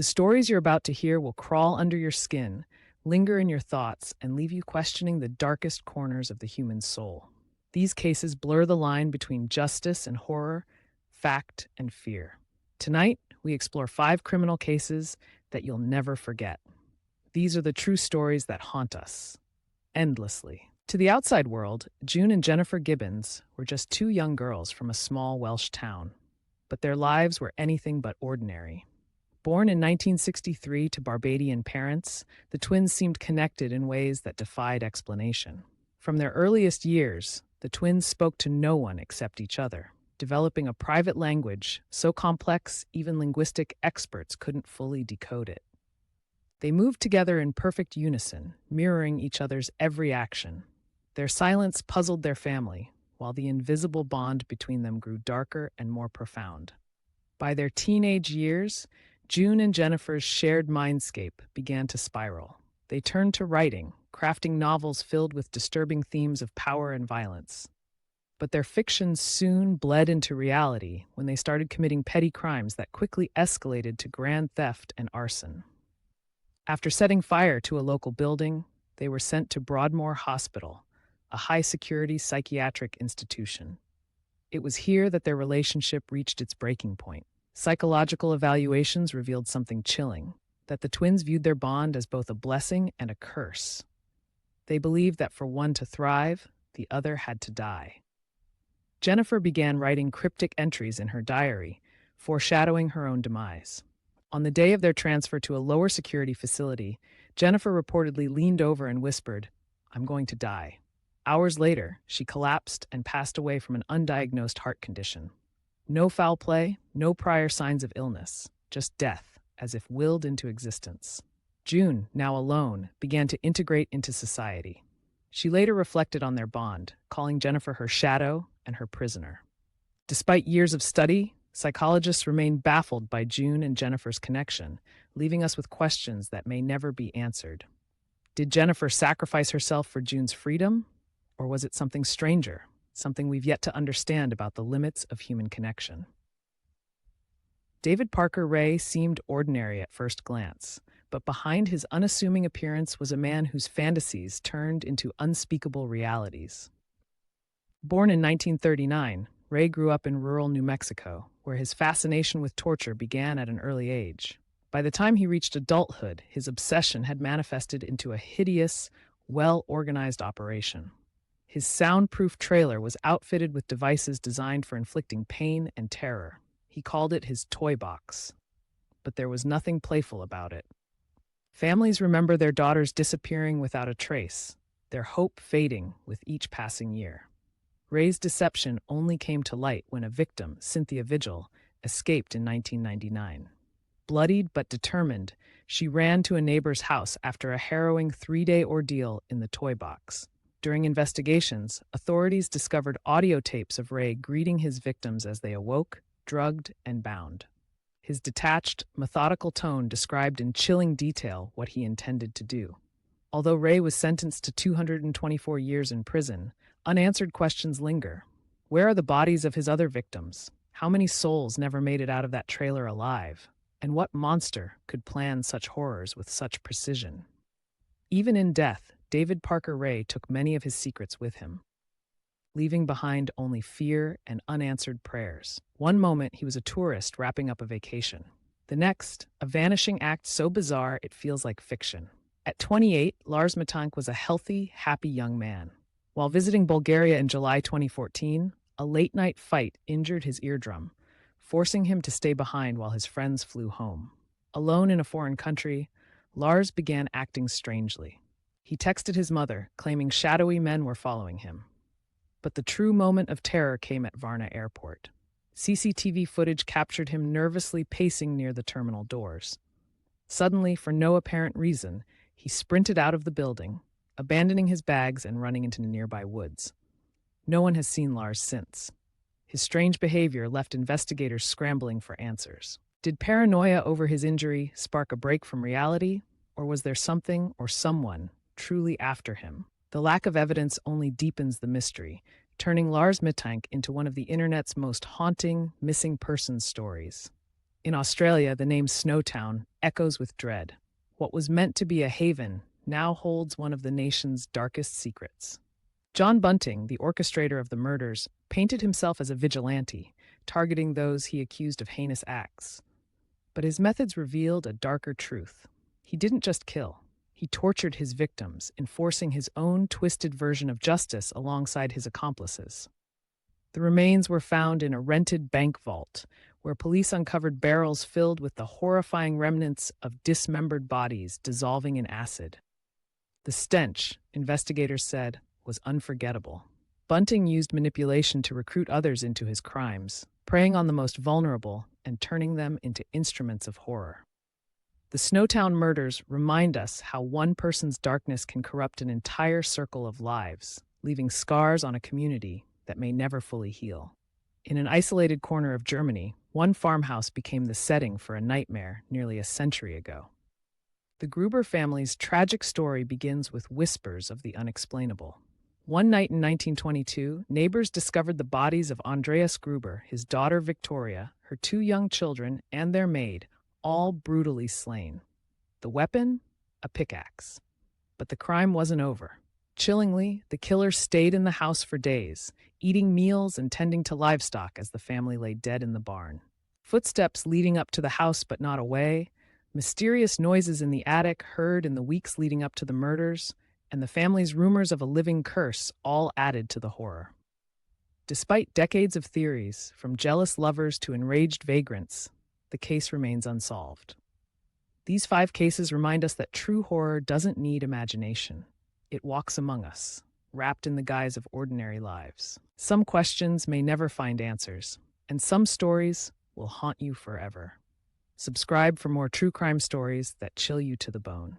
The stories you're about to hear will crawl under your skin, linger in your thoughts, and leave you questioning the darkest corners of the human soul. These cases blur the line between justice and horror, fact and fear. Tonight, we explore 5 criminal cases that you'll never forget. These are the true stories that haunt us, endlessly. To the outside world, June and Jennifer Gibbons were just 2 young girls from a small Welsh town, but their lives were anything but ordinary. Born in 1963 to Barbadian parents, the twins seemed connected in ways that defied explanation. From their earliest years, the twins spoke to no one except each other, developing a private language so complex even linguistic experts couldn't fully decode it. They moved together in perfect unison, mirroring each other's every action. Their silence puzzled their family, while the invisible bond between them grew darker and more profound. By their teenage years, June and Jennifer's shared mindscape began to spiral. They turned to writing, crafting novels filled with disturbing themes of power and violence. But their fictions soon bled into reality when they started committing petty crimes that quickly escalated to grand theft and arson. After setting fire to a local building, they were sent to Broadmoor Hospital, a high-security psychiatric institution. It was here that their relationship reached its breaking point. Psychological evaluations revealed something chilling, that the twins viewed their bond as both a blessing and a curse. They believed that for one to thrive, the other had to die. Jennifer began writing cryptic entries in her diary, foreshadowing her own demise. On the day of their transfer to a lower security facility, Jennifer reportedly leaned over and whispered, "I'm going to die." Hours later, she collapsed and passed away from an undiagnosed heart condition. No foul play, no prior signs of illness, just death, as if willed into existence. June, now alone, began to integrate into society. She later reflected on their bond, calling Jennifer her shadow and her prisoner. Despite years of study, psychologists remain baffled by June and Jennifer's connection, leaving us with questions that may never be answered. Did Jennifer sacrifice herself for June's freedom? Or was it something stranger, something we've yet to understand about the limits of human connection? David Parker Ray seemed ordinary at first glance, but behind his unassuming appearance was a man whose fantasies turned into unspeakable realities. Born in 1939, Ray grew up in rural New Mexico, where his fascination with torture began at an early age. By the time he reached adulthood, his obsession had manifested into a hideous, well-organized operation. His soundproof trailer was outfitted with devices designed for inflicting pain and terror. He called it his toy box. But there was nothing playful about it. Families remember their daughters disappearing without a trace, their hope fading with each passing year. Ray's deception only came to light when a victim, Cynthia Vigil, escaped in 1999. Bloodied but determined, she ran to a neighbor's house after a harrowing 3-day ordeal in the toy box. During investigations, authorities discovered audio tapes of Ray greeting his victims as they awoke, drugged, and bound. His detached, methodical tone described in chilling detail what he intended to do. Although Ray was sentenced to 224 years in prison, unanswered questions linger. Where are the bodies of his other victims? How many souls never made it out of that trailer alive? And what monster could plan such horrors with such precision? Even in death, David Parker Ray took many of his secrets with him, leaving behind only fear and unanswered prayers. One moment, he was a tourist wrapping up a vacation. The next, a vanishing act so bizarre it feels like fiction. At 28, Lars Matank was a healthy, happy young man. While visiting Bulgaria in July 2014, a late-night fight injured his eardrum, forcing him to stay behind while his friends flew home. Alone in a foreign country, Lars began acting strangely. He texted his mother, claiming shadowy men were following him. But the true moment of terror came at Varna Airport. CCTV footage captured him nervously pacing near the terminal doors. Suddenly, for no apparent reason, he sprinted out of the building, abandoning his bags and running into the nearby woods. No one has seen Lars since. His strange behavior left investigators scrambling for answers. Did paranoia over his injury spark a break from reality, or was there something or someone truly after him? The lack of evidence only deepens the mystery, turning Lars Matank into one of the internet's most haunting missing persons stories. In Australia, the name Snowtown echoes with dread. What was meant to be a haven now holds one of the nation's darkest secrets. John Bunting, the orchestrator of the murders, painted himself as a vigilante, targeting those he accused of heinous acts. But his methods revealed a darker truth. He didn't just kill. He tortured his victims, enforcing his own twisted version of justice alongside his accomplices. The remains were found in a rented bank vault, where police uncovered barrels filled with the horrifying remnants of dismembered bodies dissolving in acid. The stench, investigators said, was unforgettable. Bunting used manipulation to recruit others into his crimes, preying on the most vulnerable and turning them into instruments of horror. The Snowtown murders remind us how one person's darkness can corrupt an entire circle of lives, leaving scars on a community that may never fully heal. In an isolated corner of Germany, one farmhouse became the setting for a nightmare nearly a century ago. The Gruber family's tragic story begins with whispers of the unexplainable. One night in 1922, neighbors discovered the bodies of Andreas Gruber, his daughter Victoria, her two young children, and their maid, all brutally slain. The weapon? A pickaxe. But the crime wasn't over. Chillingly, the killer stayed in the house for days, eating meals and tending to livestock as the family lay dead in the barn. Footsteps leading up to the house but not away, mysterious noises in the attic heard in the weeks leading up to the murders, and the family's rumors of a living curse all added to the horror. Despite decades of theories, from jealous lovers to enraged vagrants, the case remains unsolved. These 5 cases remind us that true horror doesn't need imagination. It walks among us, wrapped in the guise of ordinary lives. Some questions may never find answers, and some stories will haunt you forever. Subscribe for more true crime stories that chill you to the bone.